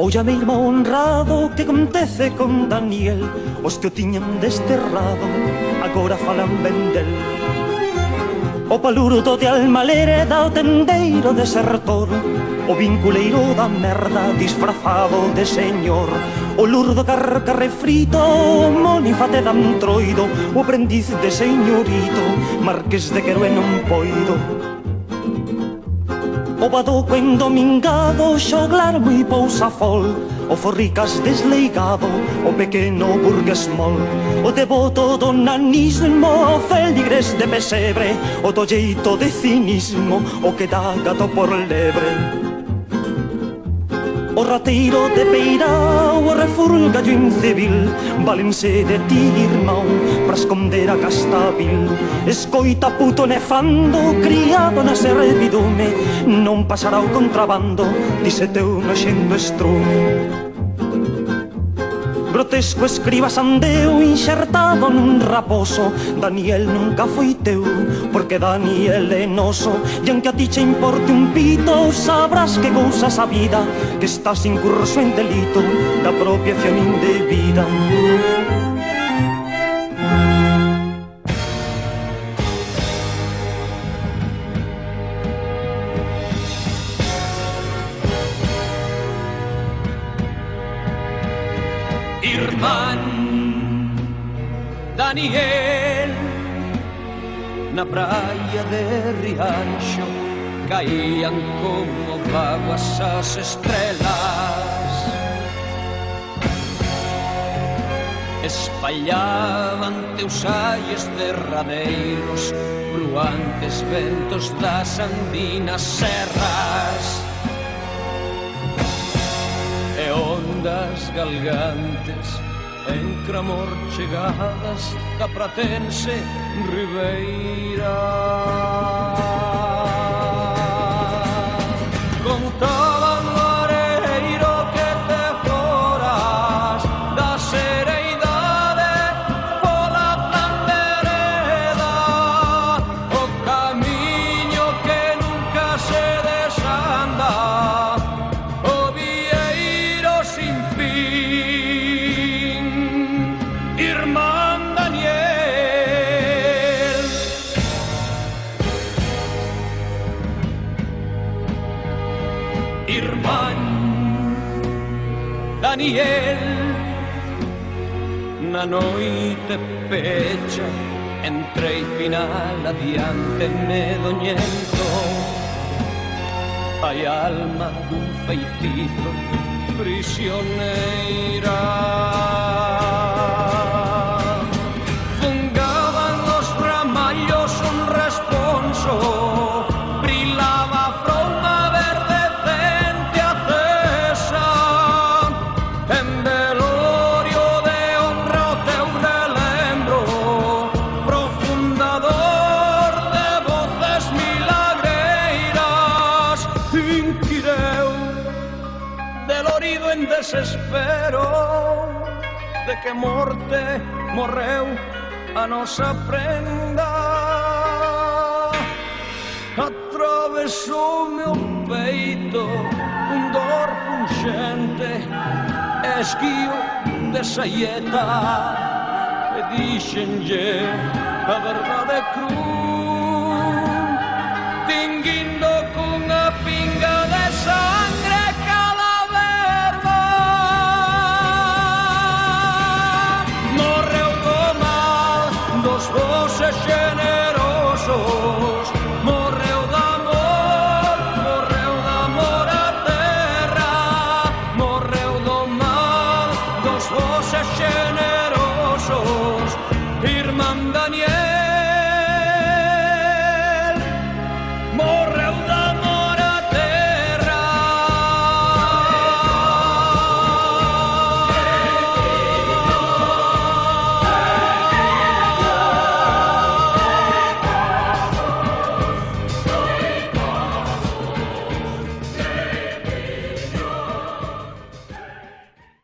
Óllame, irmão honrado, que acontece con Daniel. Os que o tiñan desterrado agora falan ben del. O palurdo de Almalere dá o tendeiro desertor, o vinculeiro da merda disfrazado de señor, o lurdo carcarre frito, o monifate d'antroido, o aprendiz de señorito, marqués de Querué non poido. O badoco endomingado, xoglar moi pousa fol, o forricas desleigado, o pequeno burgués mol, o devoto do nanismo, o feligres de pesebre, o tolleito de cinismo, o que dá gato por lebre. O rateiro de Peirao, o refurgallo incivil, válense de ti, irmão, pra esconder a Castavil. Escoita puto nefando, criado na servidume, non pasará o contrabando, dice teu noxendo estrume. Grotesco escriba sandeu inxertado nun raposo, Daniel nunca foi teu, porque Daniel é noso. E aunque a ti che importe un pito, sabrás que gouzas a vida, que estás incurso en delito da apropiación indebida. Irmán Daniel, na praia de Rianxo caían como vaguas as estrelas, espallaban teus aies derradeiros, bruantes ventos das andinas serras, e ondas galgantes en cramor chegadas da pratense ribeira. Contaban o areiro que te foras da sereidade pola tan vereda, o camiño que nunca se desanda, o vieiro sin fin. Irmán Daniel, Irmán Daniel, na noite pecha entre final adiante medoñento, hai alma dun feitizo prisioneira. Fungaban os ramallos un responso, brilaba a fronda verde cente acesa, en velorio de honra o teu relembro, profundador de voces milagreiras, inquireu delorido en desespero de que morte morreu a nosa prenda. Atravesoume o peito un dor punxente, esguío de saeta, e dixenlle a verdade cruz.